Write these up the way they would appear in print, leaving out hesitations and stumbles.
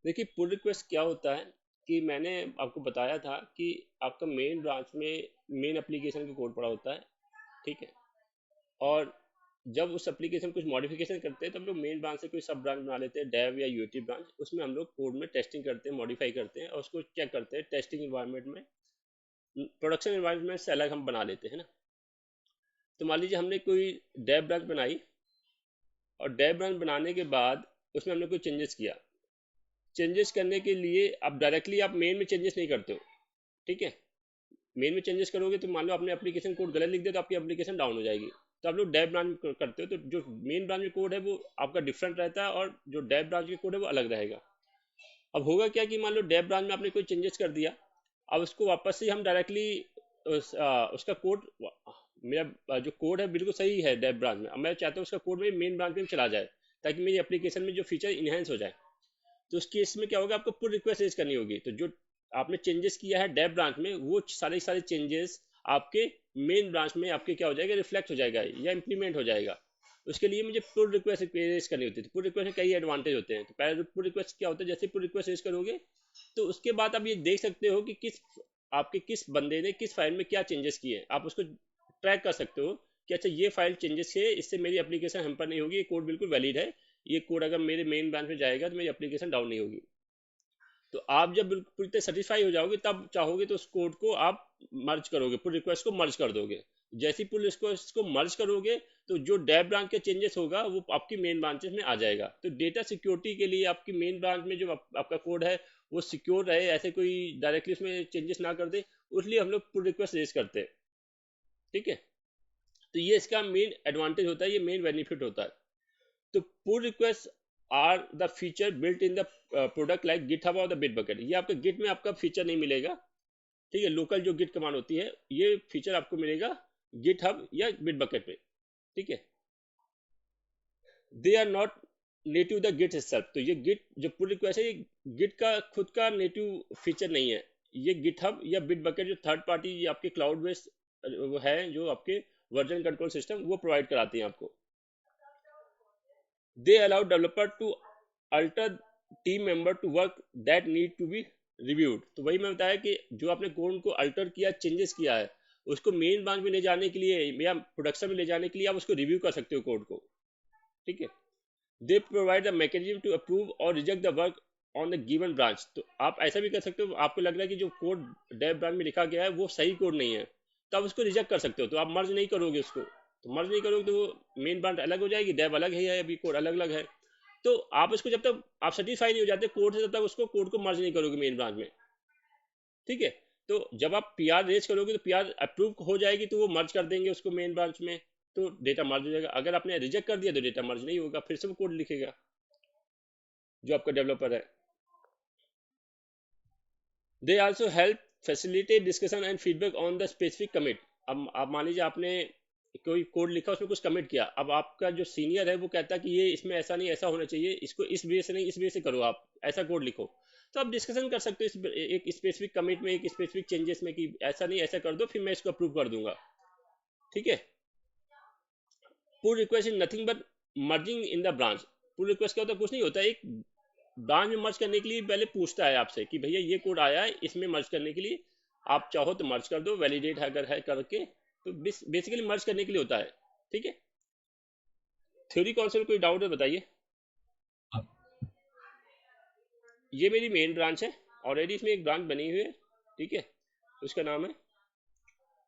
देखिए पुल रिक्वेस्ट क्या होता है कि मैंने आपको बताया था कि आपका मेन ब्रांच में मेन एप्लीकेशन का कोड पड़ा होता है, ठीक है। और जब उस एप्लीकेशन कुछ मॉडिफिकेशन करते हैं तो हम लोग मेन ब्रांच से कोई सब ब्रांच बना लेते हैं, डेव या यूटी ब्रांच। उसमें हम लोग कोड में टेस्टिंग करते हैं, मॉडिफाई करते हैं और उसको चेक करते हैं टेस्टिंग इन्वायरमेंट में। प्रोडक्शन इन्वायरमेंट से अलग हम बना लेते हैं ना। तो मान लीजिए हमने कोई डेव ब्रांच बनाई और डेव ब्रांच बनाने के बाद उसमें हमने कोई चेंजेस किया। चेंजेस करने के लिए आप डायरेक्टली आप मेन में चेंजेस नहीं करते हो, ठीक है। मेन में चेंजेस करोगे तो मान लो आपने एप्लीकेशन कोड गलत लिख दिया तो आपकी एप्लीकेशन डाउन हो जाएगी। तो आप लोग डेव ब्रांच में करते हो तो जो मेन ब्रांच में कोड है वो आपका डिफरेंट रहता है और जो डेव ब्रांच में कोड है वो अलग रहेगा। अब होगा क्या कि मान लो डेव ब्रांच में आपने कोई चेंजेस कर दिया, अब उसको वापस से हम डायरेक्टली उसका कोड, मेरा जो कोड है बिल्कुल सही है डेव ब्रांच में, अब मैं चाहता हूँ उसका कोड मेरी मेन ब्रांच में चला जाए ताकि मेरी एप्लीकेशन में जो फीचर इन्हेंस हो जाए। तो उस केस में क्या होगा, आपको पुल रिक्वेस्ट रेज करनी होगी। तो जो आपने चेंजेस किया है डेव ब्रांच में वो सारे सारे चेंजेस आपके मेन ब्रांच में आपके क्या हो जाएगा, रिफ्लेक्ट हो जाएगा या इंप्लीमेंट हो जाएगा। उसके लिए मुझे पुल रिक्वेस्ट रेज करनी होती है। पुल रिक्वेस्ट में कई एडवांटेज होते हैं। तो पहले पुल रिक्वेस्ट क्या होता है, जैसे पुल रिक्वेस्ट रेज करोगे तो उसके बाद आप ये देख सकते हो कि किस बंदे ने किस फाइल में क्या चेंजेस किए हैं। आप उसको ट्रैक कर सकते हो कि अच्छा ये फाइल चेंजेस है, इससे मेरी एप्लीकेशन हैम्पर नहीं होगी, ये कोड बिल्कुल वैलिड है, ये कोड अगर मेरे मेन ब्रांच में जाएगा तो मेरी एप्लीकेशन डाउन नहीं होगी। तो आप जब बिल्कुल सेटिस्फाई हो जाओगे तब चाहोगे तो उस कोड को आप मर्ज करोगे, पुल रिक्वेस्ट को मर्ज कर दोगे। जैसे ही पुल रिक्वेस्ट को मर्ज करोगे तो जो डेव ब्रांच के चेंजेस होगा वो आपकी मेन ब्रांचेस में आ जाएगा। तो डेटा सिक्योरिटी के लिए आपकी मेन ब्रांच में जो आपका कोड है वो सिक्योर रहे, ऐसे कोई डायरेक्टली उसमें चेंजेस ना कर दे, उसलिए हम लोग पुल रिक्वेस्ट रेज करते हैं, ठीक है। तो ये इसका मेन एडवांटेज होता है, ये मेन बेनिफिट होता है। तो pull request are the feature built in the product like GitHub और द बिटबकेट। ये आपके गिट में आपका फीचर नहीं मिलेगा, ठीक है। लोकल जो गिट कमांड होती है ये फीचर आपको मिलेगा गिटहब या बिटबकेट में, ठीक है। They are not native the git itself। तो ये गिट जो पुल रिक्वेस्ट है ये गिट का खुद का नेटिव फीचर नहीं है। ये गिटहब या बिटबकेट जो थर्ड पार्टी आपके क्लाउड बेस्ड है, जो आपके वर्जन कंट्रोल सिस्टम वो प्रोवाइड कराती हैं आपको। They allow developer to alter team member to work that need to be reviewed। तो वही मैं बताया कि जो आपने कोड को अल्टर किया, चेंजेस किया है, उसको मेन ब्रांच में ले जाने के लिए या प्रोडक्शन में ले जाने के लिए आप उसको रिव्यू कर सकते हो कोड को, ठीक है। They provide the mechanism to approve और reject the work on the given branch. तो आप ऐसा भी कर सकते हो, आपको लग रहा है कि जो कोड डेव ब्रांच में लिखा गया है वो सही कोड नहीं है तो आप उसको रिजेक्ट कर सकते हो। तो आप मर्ज नहीं करोगे उसको, तो मर्ज नहीं करोगे तो वो मेन ब्रांच अलग हो जाएगी, डेव अलग है, अभी कोड अलग अलग है। तो आप उसको जब तक आप सेटिस्फाई नहीं हो जाते कोड से, तब तक उसको कोड को मर्ज नहीं करोगे मेन ब्रांच में, ठीक है। तो जब आप पीआर रेज करोगे तो पीआर अप्रूव हो जाएगी तो वो मर्ज कर देंगे उसको मेन ब्रांच में, तो डेटा मर्ज हो जाएगा। अगर आपने रिजेक्ट कर दिया तो डेटा मर्ज नहीं होगा, फिर से वो कोड लिखेगा जो आपका डेवलपर है। They also help facilitate discussion and feedback on the specific commit. अब आप मान लीजिए आपने कोई कोड लिखा, उसमें कुछ कमिट किया, अब आपका जो सीनियर है वो कहता है कि ये इसमें ऐसा नहीं, ऐसा होना चाहिए, इसको इस वे से नहीं इस वे से करो, आप ऐसा कोड लिखो। तो आप डिस्कशन कर सकते हो एक स्पेसिफिक कमिट में, एक स्पेसिफिक चेंजेस में कि ऐसा नहीं ऐसा कर दो, फिर मैं इसको अप्रूव कर दूंगा, ठीक है। Pull request is nothing but merging in the branch. Pull request क्या होता है, कुछ नहीं होता, एक ब्रांच में मर्ज करने के लिए पहले पूछता है आपसे कि भैया ये कोड आया है, इसमें मर्ज करने के लिए आप चाहो तो मर्ज कर दो, वैलिडेट अगर है करके। तो बेसिकली मर्ज करने के लिए होता है, ठीक है। थ्योरी कॉन्सेप्ट कोई डाउट है बताइए। ये मेरी मेन ब्रांच है, ऑलरेडी इसमें एक ब्रांच बनी हुई है, ठीक है। उसका नाम है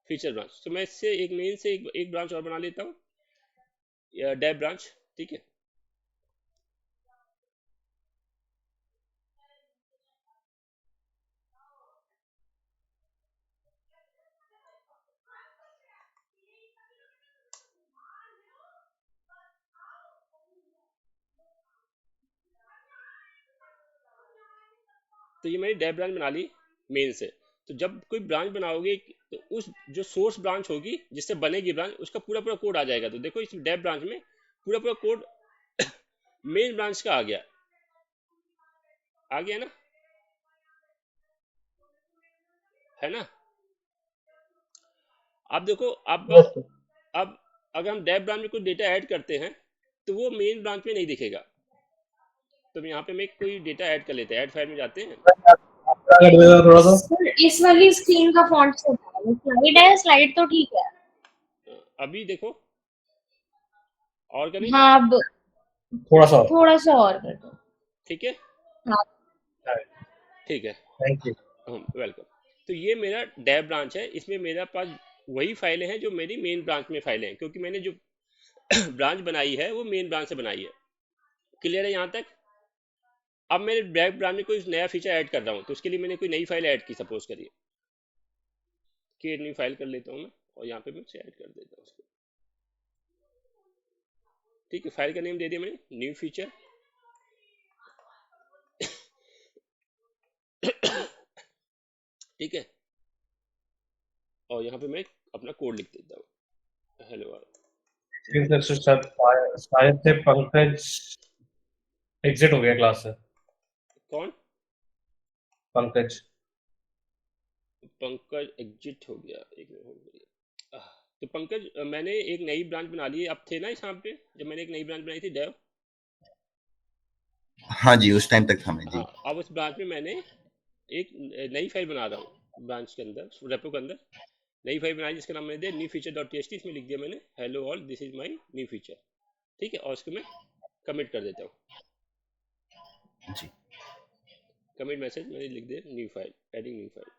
फीचर ब्रांच। तो मैं इससे एक मेन से एक ब्रांच और बना लेता हूँ, डेव ब्रांच, ठीक है। तो ये मैंने डेव ब्रांच बना ली मेन से। तो जब कोई ब्रांच बनाओगे तो उस जो सोर्स ब्रांच होगी जिससे बनेगी ब्रांच, उसका पूरा पूरा कोड आ जाएगा। तो देखो इस डेव ब्रांच में पूरा पूरा कोड मेन ब्रांच का आ गया, आ गया ना, है ना। अब देखो यस सर। अब अगर हम डेव ब्रांच में कोई डेटा ऐड करते हैं तो वो मेन ब्रांच में नहीं दिखेगा, तो यहाँ पे मैं कोई डेटा ऐड कर लेते हैं, ऐड फाइल में जाते हैं। कर देना थोड़ा सा। सर इस वाली स्क्रीन का फॉन्ट छोटा है, स्लाइड है, स्लाइड तो ठीक है। अभी देखो, और करें? हाँ अब थोड़ा सा। थोड़ा सा और कर दो। ठीक है, हाँ ठीक है, थैंक यू। वेलकम। तो ये मेरा डेव ब्रांच है, इसमें मेरा पास वही फाइलें हैं जो मेरी मेन ब्रांच में फाइलें हैं, क्योंकि मैंने जो ब्रांच बनाई है वो मेन ब्रांच से बनाई है। क्लियर है यहाँ तक? अब मेरे डेव ब्रांच में कोई नया फीचर ऐड कर रहा हूँ, तो उसके लिए मैंने कोई नई फाइल ऐड की, सपोज करिए कि न्यू फाइल कर लेता हूँ मैं, और यहाँ पे मैं उसे ऐड कर देता हूँ उसको। ठीक है, फाइल का नेम दे दिया मैंने, न्यू फीचर। ठीक है, और यहाँ पे मैं अपना कोड लिख देता हूँ, हेलो वर्ल्ड। शायद से पंकज एग्जिट हो गया क्लास से। कौन? पंकज। पंकज एग्जिट हो गया, एक मिनट हो गया। तो पंकज, मैंने एक नई ब्रांच बना ली है, अब थे ना इस यहाँ पे जब मैंने एक नई ब्रांच बनाई थी डेव? हाँ जी, उस टाइम तक था मैं जी। हाँ, अब उस ब्रांच में मैंने एक नई फाइल बना रहा हूँ, ब्रांच के अंदर, रेपो के अंदर नई फाइल बनाई जिसका नाम मैंने दिया न्यू फीचर डॉट टी, इसमें लिख दिया मैंने hello all this is my new feature. ठीक है, और उसको मैं कमिट कर देता हूँ। जी कमिट मैसेज मैंने लिख दिया new file, adding new file,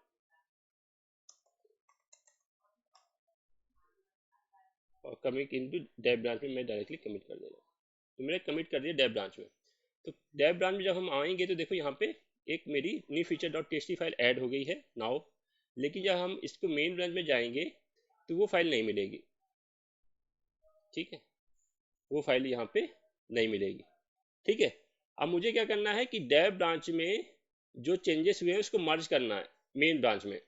और कमिट इनटू डेव ब्रांच में मैं डायरेक्टली कमिट कर दे रहा हूँ। तो मैंने कमिट कर दिया डेव ब्रांच में। तो डेव ब्रांच में जब हम आएंगे तो देखो यहाँ पे एक मेरी new feature dot T file add हो गई है नाउ, लेकिन जब हम इसको मेन ब्रांच में जाएंगे तो वो फाइल नहीं मिलेगी। ठीक है, वो फाइल यहाँ पे नहीं मिलेगी। ठीक है, अब मुझे क्या करना है कि डेव ब्रांच में जो चेंजेस हुए हैं उसको मर्ज करना है मेन ब्रांच में।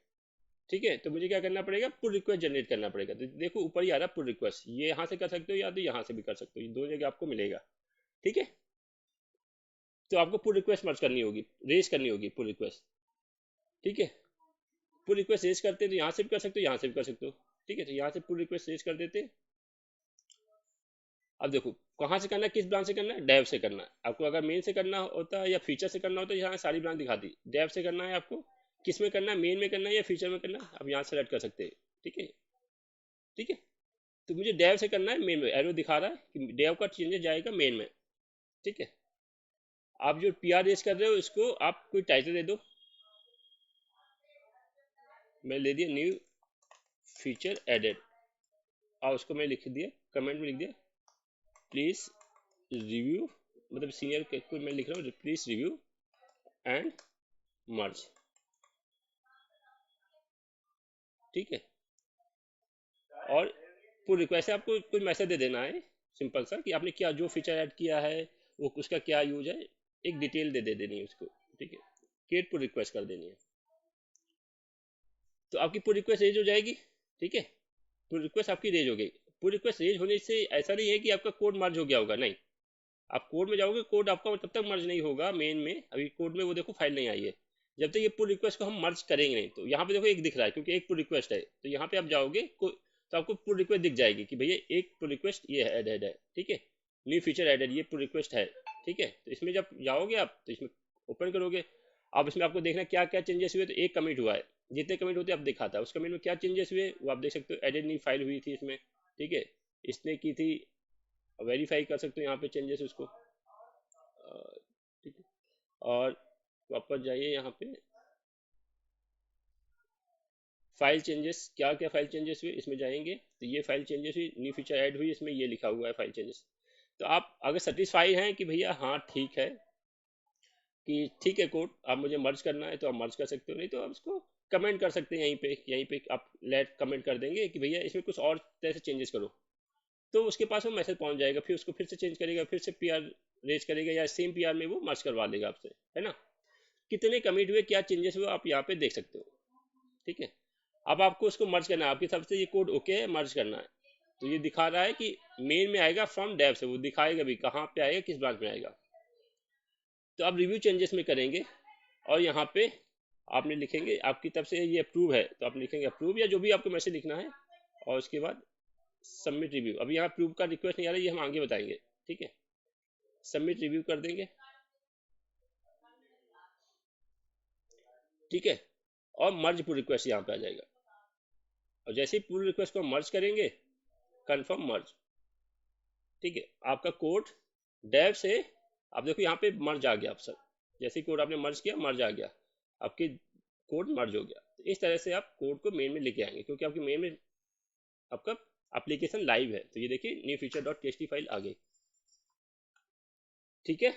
ठीक है, तो मुझे क्या करना पड़ेगा, पुल रिक्वेस्ट जनरेट करना पड़ेगा। तो देखो ऊपर ही आ रहा है पुल रिक्वेस्ट, ये यहाँ से कर सकते हो या तो यहाँ से भी कर सकते हो, ये दो जगह आपको मिलेगा। ठीक है, तो आपको पुल रिक्वेस्ट मर्ज करनी होगी, रेज करनी होगी पुल रिक्वेस्ट। ठीक है, पुल रिक्वेस्ट रेज करते हैं तो यहाँ से भी कर सकते हो, यहाँ से भी कर सकते हो। ठीक है, तो यहाँ से पुल रिक्वेस्ट रेज कर देते हैं। अब देखो कहाँ से करना है, किस ब्रांच से करना है, डेव से करना है आपको। अगर मेन से करना होता है या फीचर से करना होता है, यहाँ सारी ब्रांच दिखा दी। डेव से करना है आपको, किस में करना है, मेन में करना है या फीचर में करना है, अब यहाँ सेलेक्ट कर सकते हैं। ठीक है, ठीक है, तो मुझे डेव से करना है मेन में, एरो दिखा रहा है कि डेव का चेंजेस जाएगा मेन में। ठीक है, आप जो पी आर रेज कर रहे हो इसको आप कोई टाइटल दे दो, मैं ले दिया न्यू फीचर एडेड, और उसको मैं लिख दिया कमेंट में लिख दिया प्लीज रिव्यू, मतलब सीनियर को मैं लिख रहा हूँ प्लीज रिव्यू एंड मर्ज। ठीक है, और पुल रिक्वेस्ट से आपको कोई मैसेज दे देना है सिंपल सा कि आपने क्या जो फीचर ऐड किया है वो उसका क्या यूज है, एक डिटेल दे देनी है उसको। ठीक है, क्रिएट पुल रिक्वेस्ट कर देनी है, तो आपकी पुल रिक्वेस्ट रेज हो जाएगी। ठीक है, पुल रिक्वेस्ट आपकी रेज हो गई। पुल रिक्वेस्ट रेज होने से ऐसा नहीं है कि आपका कोड मर्ज हो गया होगा, नहीं। आप कोड में जाओगे, कोड आपका तब तक मर्ज नहीं होगा मेन में, अभी कोड में वो देखो फाइल नहीं आई है जब तक ये पुल रिक्वेस्ट को हम मर्ज करेंगे नहीं। तो यहाँ पे देखो एक दिख रहा है क्योंकि एक पुल रिक्वेस्ट है, तो यहाँ पे आप जाओगे तो आपको पुल रिक्वेस्ट दिख जाएगी कि भैया एक पुल रिक्वेस्ट ये एडेड है। ठीक है, न्यू फीचर एडेड, ये पुल रिक्वेस्ट है। ठीक है, तो इसमें जब जाओगे आप तो इसमें ओपन करोगे, अब इसमें आपको देखना क्या क्या चेंजेस हुए। तो एक कमिट हुआ है, जितने कमिट होते अब दिखाता है, उस कमिट में क्या चेंजेस हुए वो आप देख सकते हो। एडेड न्यू फाइल हुई थी इसमें। ठीक है, इसने की थी, वेरीफाई कर सकते हो यहाँ पे चेंजेस उसको। ठीक है, और वापस जाइए यहाँ पे फाइल चेंजेस, क्या क्या फाइल चेंजेस हुए इसमें जाएंगे तो ये फाइल चेंजेस हुई, न्यू फीचर ऐड हुई, इसमें ये लिखा हुआ है फाइल चेंजेस। तो आप अगर सेटिस्फाई हैं कि भैया हाँ ठीक है कि ठीक है कोड आप मुझे मर्ज करना है तो आप मर्ज कर सकते हो, नहीं तो आप इसको कमेंट कर सकते हैं यहीं पे आप लेट कमेंट कर देंगे कि भैया इसमें कुछ और तरह से चेंजेस करो, तो उसके पास वो मैसेज पहुंच जाएगा, फिर उसको फिर से चेंज करेगा, फिर से पीआर रेज करेगा या सेम पीआर में वो मर्ज करवा लेगा आपसे, है ना। कितने कमिट हुए, क्या चेंजेस हुए आप यहाँ पे देख सकते हो। ठीक है, अब आपको उसको मर्ज करना है, आपके हिसाब से ये कोड ओके है, मर्ज करना है। तो ये दिखा रहा है कि मेन में आएगा फ्रॉम डेव से, वो दिखाएगा भी कहाँ पे आएगा, किस ब्रांच में आएगा। तो आप रिव्यू चेंजेस में करेंगे और यहाँ पे आपने लिखेंगे आपकी तरफ से ये अप्रूव है तो आप लिखेंगे अप्रूव या जो भी आपको मैसेज लिखना है, और उसके बाद सबमिट रिव्यू। अभी यहाँ अप्रूव का रिक्वेस्ट नहीं आ रहा है, ये हम आगे बताएंगे। ठीक है, सबमिट रिव्यू कर देंगे। ठीक है, और मर्ज पुल रिक्वेस्ट यहाँ पे आ जाएगा, और जैसे ही पुल रिक्वेस्ट को मर्ज करेंगे, कंफर्म मर्ज, ठीक है, आपका कोड डेव से, आप देखो यहाँ पे मर्ज आ गया ऑप्शन, जैसे ही कोड आपने मर्ज किया, मर्ज आ गया, आपके कोड मर्ज हो गया। तो इस तरह से आप कोड को मेन में लेके आएंगे, क्योंकि आपके मेन में आपका एप्लीकेशन लाइव है। तो ये देखिए new feature dot TXT file आ गई, ठीक है।